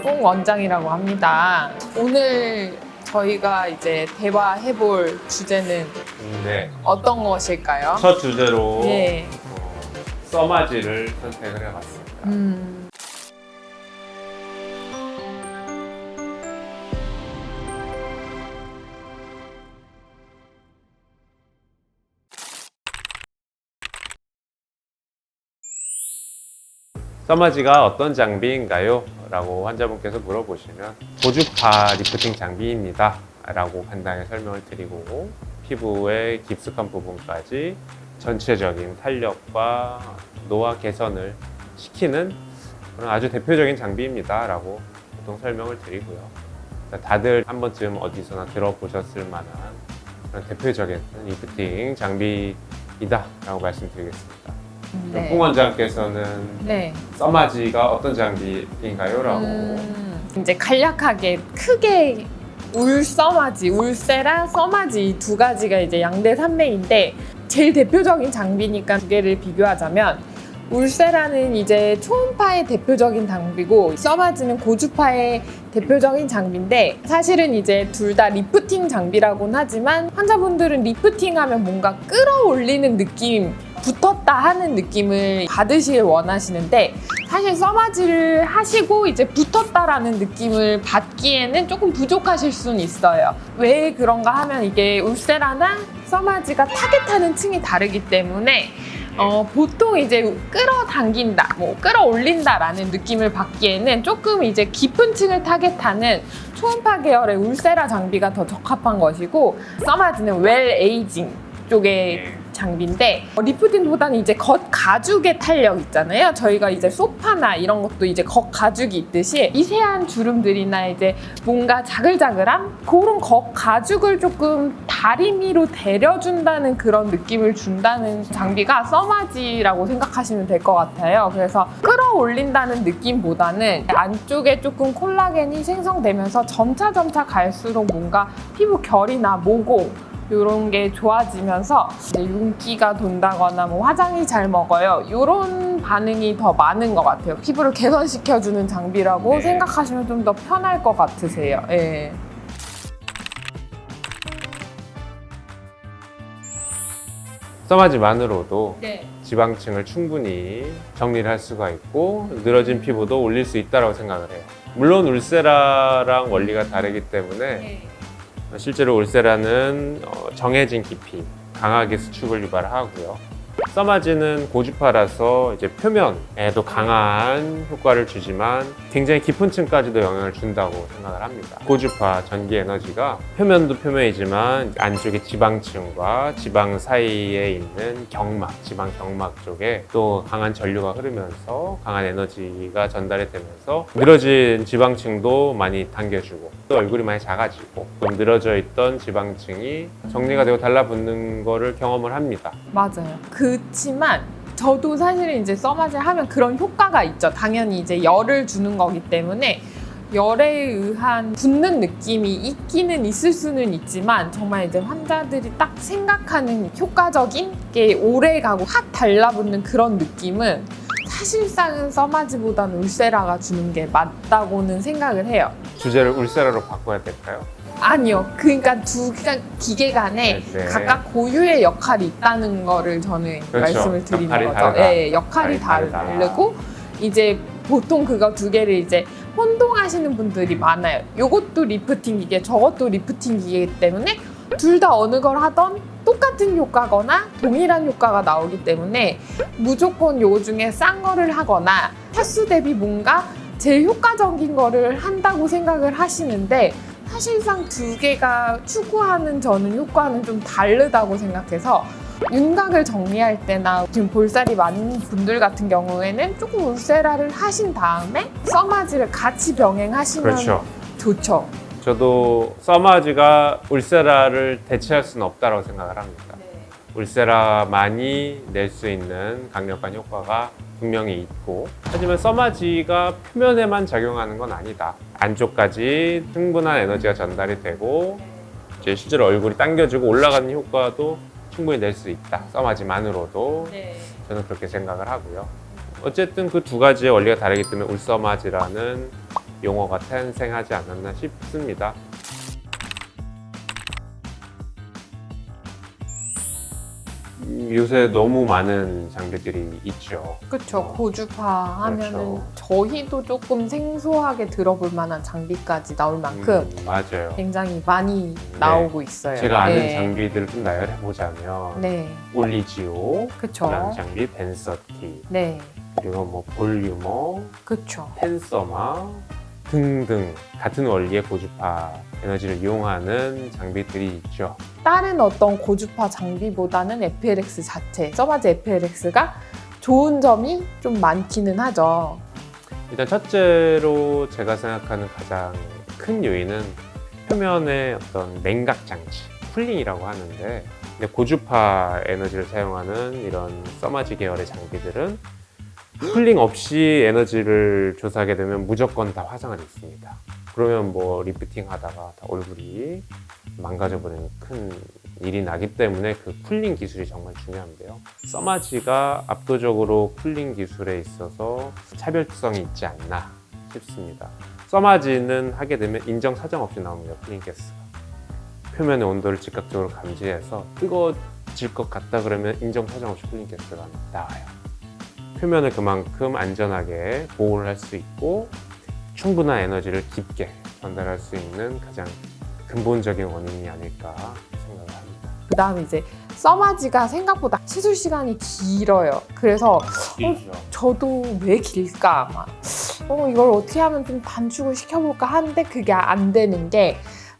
송 원장이라고 합니다. 오늘 저희가 이제 대화해볼 주제는 네. 어떤 것일까요? 첫 주제로 네. 써마지를 선택을 해봤습니다. 써마지가 어떤 장비인가요? 라고 환자분께서 물어보시면 고주파 리프팅 장비입니다 라고 간단히 설명을 드리고 피부의 깊숙한 부분까지 전체적인 탄력과 노화 개선을 시키는 그런 아주 대표적인 장비입니다 라고 보통 설명을 드리고요. 다들 한 번쯤 어디서나 들어보셨을 만한 그런 대표적인 리프팅 장비이다 라고 말씀드리겠습니다. 네. 홍 원장께서는 네. 써마지가 어떤 장비인가요? 라고 이제 간략하게 크게 울써마지, 울세라, 써마지 이 두 가지가 이제 양대 산맥인데 제일 대표적인 장비니까 두 개를 비교하자면 울세라는 이제 초음파의 대표적인 장비고 써마지는 고주파의 대표적인 장비인데 사실은 이제 둘 다 리프팅 장비라고는 하지만 환자분들은 리프팅하면 뭔가 끌어올리는 느낌, 붙었다 하는 느낌을 받으시길 원하시는데 사실 써마지를 하시고 이제 붙었다라는 느낌을 받기에는 조금 부족하실 수는 있어요. 왜 그런가 하면 이게 울세라나 써마지가 타겟하는 층이 다르기 때문에 보통 이제 끌어당긴다, 뭐 끌어올린다라는 느낌을 받기에는 조금 이제 깊은 층을 타겟하는 초음파 계열의 울세라 장비가 더 적합한 것이고 써마지는 웰 에이징 쪽의 장비인데 리프팅보다는 이제 겉 가죽의 탄력 있잖아요. 저희가 이제 소파나 이런 것도 이제 겉 가죽이 있듯이 미세한 주름들이나 이제 뭔가 자글자글함 그런 겉 가죽을 조금 다리미로 데려준다는 그런 느낌을 준다는 장비가 써마지라고 생각하시면 될 것 같아요. 그래서 끌어올린다는 느낌보다는 안쪽에 조금 콜라겐이 생성되면서 점차 갈수록 뭔가 피부 결이나 모공 이런 게 좋아지면서 이제 윤기가 돈다거나 뭐 화장이 잘 먹어요. 이런 반응이 더 많은 것 같아요. 피부를 개선시켜주는 장비라고 생각하시면 좀 더 편할 것 같으세요. 예. 써마지만으로도 네. 지방층을 충분히 정리를 할 수가 있고 늘어진 피부도 올릴 수 있다고 생각을 해요. 물론 울세라랑 원리가 다르기 때문에 실제로 울세라는 정해진 깊이, 강하게 수축을 유발하고요. 써마지는 고주파라서 이제 표면에도 강한 효과를 주지만 굉장히 깊은 층까지도 영향을 준다고 생각을 합니다. 고주파 전기 에너지가 표면도 표면이지만 안쪽에 지방층과 지방 사이에 있는 경막, 지방 경막 쪽에 또 강한 전류가 흐르면서 강한 에너지가 전달이 되면서 늘어진 지방층도 많이 당겨주고 또 얼굴이 많이 작아지고 좀 늘어져 있던 지방층이 정리가 되고 달라붙는 거를 경험을 합니다. 맞아요. 그렇지만 저도 사실은 이제 써마지를 하면 그런 효과가 있죠. 당연히 이제 열을 주는 거기 때문에 열에 의한 붓는 느낌이 있기는 있을 수는 있지만 정말 이제 환자들이 딱 생각하는 효과적인 게 오래가고 확 달라붙는 그런 느낌은 사실상은 써마지보다는 울세라가 주는 게 맞다고는 생각을 해요. 주제를 울세라로 바꿔야 될까요? 아니요. 그러니까 두 기계 간에 각각 고유의 역할이 있다는 거를 저는 그렇죠. 말씀을 드리는 역할이 거죠. 다르다. 네, 역할이 다르고 이제 보통 그거 두 개를 이제 혼동하시는 분들이 많아요. 요것도 리프팅 기계, 저것도 리프팅 기계이기 때문에 둘 다 어느 걸 하던 똑같은 효과거나 동일한 효과가 나오기 때문에 무조건 요 중에 싼 거를 하거나 횟수 대비 뭔가 제일 효과적인 거를 한다고 생각을 하시는데 사실상 두 개가 추구하는 저는 효과는 좀 다르다고 생각해서 윤곽을 정리할 때나 지금 볼살이 많은 분들 같은 경우에는 조금 울세라를 하신 다음에 써마지를 같이 병행하시면 그렇죠. 좋죠. 저도 써마지가 울세라를 대체할 수는 없다고 생각을 합니다. 울세라만이 낼 수 있는 강력한 효과가 분명히 있고 하지만 써마지가 표면에만 작용하는 건 아니다. 안쪽까지 충분한 에너지가 전달이 되고 이제 실제로 얼굴이 당겨지고 올라가는 효과도 충분히 낼 수 있다. 써마지만으로도 저는 그렇게 생각을 하고요. 어쨌든 그 두 가지의 원리가 다르기 때문에 울서마지라는 용어가 탄생하지 않았나 싶습니다. 요새 너무 많은 장비들이 있죠. 그렇죠. 고주파 하면은 그렇죠. 저희도 조금 생소하게 들어볼 만한 장비까지 나올 만큼 맞아요. 굉장히 많이 나오고 있어요. 제가 아는 네. 장비들을 좀 나열해 보자면 네, 올리지오, 그렇죠. 라는 장비, 벤서티, 네, 그리고 뭐 볼유머, 그렇죠. 펜서마 등등 같은 원리의 고주파 에너지를 이용하는 장비들이 있죠. 다른 어떤 고주파 장비보다는 FLX 자체, 써마지 FLX가 좋은 점이 좀 많기는 하죠. 일단 첫째로 제가 생각하는 가장 큰 요인은 표면의 어떤 냉각 장치, 쿨링이라고 하는데, 근데 고주파 에너지를 사용하는 이런 써마지 계열의 장비들은 쿨링 없이 에너지를 조사하게 되면 무조건 다 화상을 입습니다. 그러면 뭐 리프팅 하다가 다 얼굴이 망가져버리는 큰 일이 나기 때문에 그 쿨링 기술이 정말 중요한데요. 써마지가 압도적으로 쿨링 기술에 있어서 차별성이 있지 않나 싶습니다. 써마지는 하게 되면 인정사정 없이 나옵니다. 쿨링 가스가. 표면의 온도를 즉각적으로 감지해서 뜨거워질 것 같다 그러면 인정사정 없이 쿨링 가스가 나와요. 표면을 그만큼 안전하게 보호를 할 수 있고 충분한 에너지를 깊게 전달할 수 있는 가장 근본적인 원인이 아닐까 생각을 합니다. 그 다음에 이제 써마지가 생각보다 시술 시간이 길어요. 그래서 저도 왜 길까? 막 이걸 어떻게 하면 좀 단축을 시켜볼까 하는데 그게 안 되는 게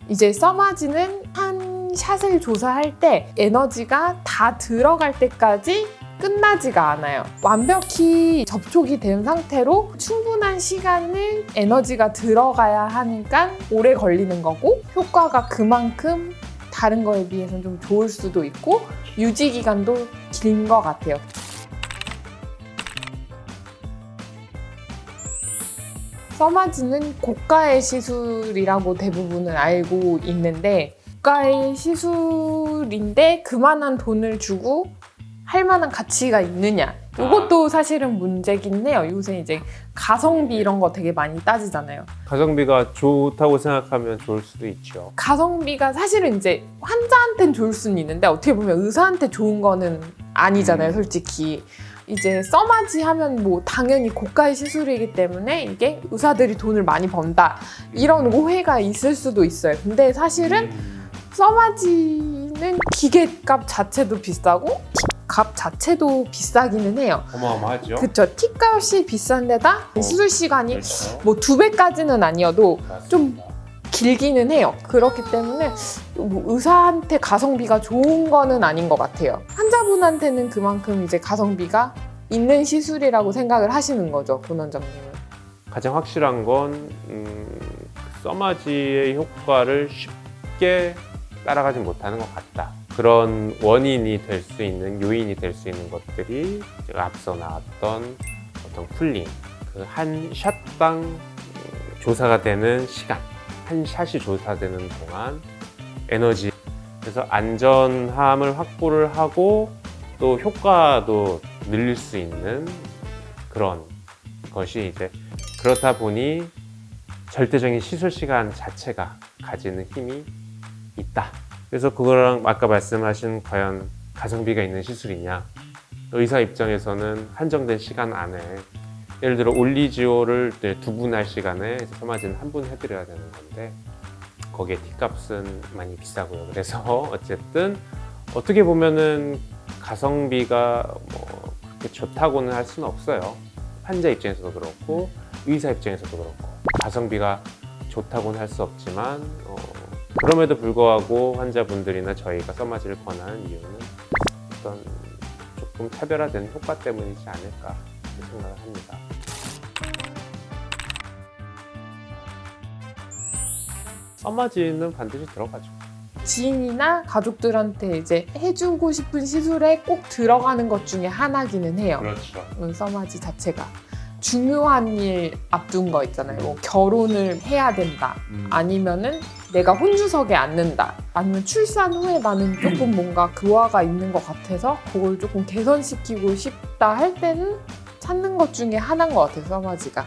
이제 써마지는 한 샷을 조사할 때 에너지가 다 들어갈 때까지 끝나지가 않아요. 완벽히 접촉이 된 상태로 충분한 시간을 에너지가 들어가야 하니까 오래 걸리는 거고 효과가 그만큼 다른 거에 비해서는 좀 좋을 수도 있고 유지 기간도 긴 것 같아요. 써마지는 고가의 시술이라고 대부분은 알고 있는데 고가의 시술인데 그만한 돈을 주고 할 만한 가치가 있느냐 이것도 사실은 문제긴 해요. 요새 이제 가성비 이런 거 되게 많이 따지잖아요. 가성비가 좋다고 생각하면 좋을 수도 있죠. 가성비가 사실은 이제 환자한테는 좋을 수는 있는데 어떻게 보면 의사한테 좋은 거는 아니잖아요, 솔직히. 이제 써마지 하면 뭐 당연히 고가의 시술이기 때문에 이게 의사들이 돈을 많이 번다 이런 오해가 있을 수도 있어요. 근데 사실은 써마지는 기계값 자체도 비싸고 값 자체도 비싸기는 해요. 어마어마하죠. 그쵸. 티값이 비싼데다 시술 시간이 그렇죠. 뭐 2배까지는 아니어도 좀 맞습니다. 길기는 해요. 그렇기 때문에 뭐 의사한테 가성비가 좋은 거는 아닌 것 같아요. 환자분한테는 그만큼 이제 가성비가 있는 시술이라고 생각을 하시는 거죠, 본원장님은. 가장 확실한 건 써마지의 효과를 쉽게 따라가지 못하는 것 같다. 그런 원인이 될 수 있는, 요인이 될 수 있는 것들이 제가 앞서 나왔던 어떤 쿨링, 그 한 샷당 조사가 되는 시간, 한 샷이 조사되는 동안 에너지, 그래서 안전함을 확보를 하고 또 효과도 늘릴 수 있는 그런 것이 이제 그렇다 보니 절대적인 시술 시간 자체가 가지는 힘이 있다. 그래서 그거랑 아까 말씀하신 과연 가성비가 있는 시술이냐, 의사 입장에서는 한정된 시간 안에 예를 들어 올리지오를 2분 할 시간에 써마지는 한 분 해드려야 되는 건데 거기에 티값은 많이 비싸고요. 그래서 어쨌든 어떻게 보면은 가성비가 뭐 그렇게 좋다고는 할 수는 없어요. 환자 입장에서도 그렇고 의사 입장에서도 그렇고 가성비가 좋다고는 할 수 없지만 그럼에도 불구하고 환자분들이나 저희가 써마지를 권하는 이유는 어떤 조금 차별화된 효과 때문이지 않을까 생각을 합니다. 써마지는 반드시 들어가죠. 지인이나 가족들한테 이제 해주고 싶은 시술에 꼭 들어가는 것 중에 하나기는 해요. 그렇죠. 써마지 자체가. 중요한 일 앞둔 거 있잖아요. 뭐 결혼을 해야 된다. 아니면은 내가 혼주석에 앉는다. 아니면 출산 후에 나는 조금 뭔가 교화가 있는 것 같아서 그걸 조금 개선시키고 싶다 할 때는 찾는 것 중에 하나인 것 같아요, 써마지가.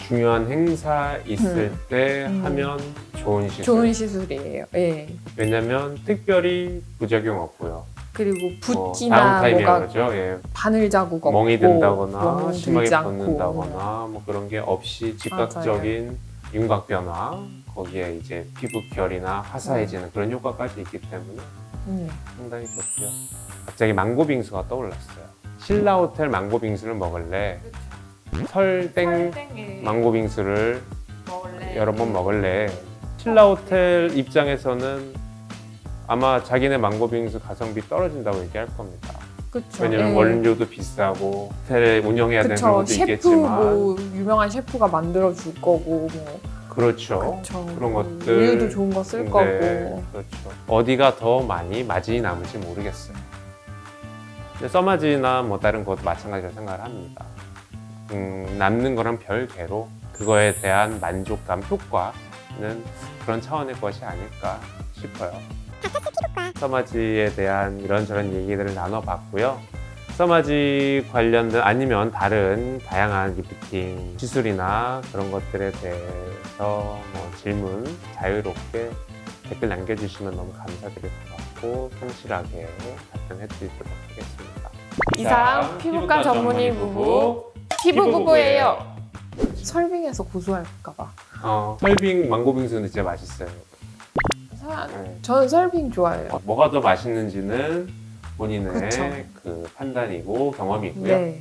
중요한 행사 있을 때 하면 좋은 시술. 좋은 시술이에요. 예. 왜냐면 특별히 부작용 없고요. 그리고 뭐 붓기나 다운타임이라고 뭐가 그러죠. 예. 바늘 자국 없고 멍이 든다거나 멍 심하게 들지 않고. 붓는다거나 뭐 그런 게 없이 즉각적인 윤곽 변화, 거기에 이제 피부 결이나 화사해지는 그런 효과까지 있기 때문에 상당히 좋고요. 갑자기 망고빙수가 떠올랐어요. 신라호텔 망고빙수를 먹을래? 설땡 망고빙수를 여러 번 먹을래? 신라호텔 입장에서는 아마 자기네 망고빙수 가성비 떨어진다고 얘기할 겁니다. 그쵸. 왜냐면 예. 원료도 비싸고 호텔에 운영해야 되는 그쵸. 것도 셰프 있겠지만 뭐 유명한 셰프가 만들어 줄 거고 뭐 그렇죠. 그쵸. 그런 것들 우유도 좋은 거 쓸 네, 거고. 그렇죠. 어디가 더 많이 마진이 남을지 모르겠어요. 근데 써마지나 뭐 다른 것도 마찬가지로 생각을 합니다. 남는 거랑 별개로 그거에 대한 만족감, 효과는 그런 차원의 것이 아닐까 싶어요. 써마지에 대한 이런저런 얘기들을 나눠봤고요. 써마지 관련된 아니면 다른 다양한 리프팅 시술이나 그런 것들에 대해서 뭐 질문 자유롭게 댓글 남겨주시면 너무 감사드릴 것 같고 성실하게 답변해드리도록 하겠습니다. 이상 피부과 전문의 부부 피부부부예요. 설빙에서 고소할까봐. 설빙 망고빙수는 진짜 맛있어요. 네. 저는 설빙 좋아해요. 뭐가 더 맛있는지는 본인의 그쵸. 그 판단이고 경험이고요. 네.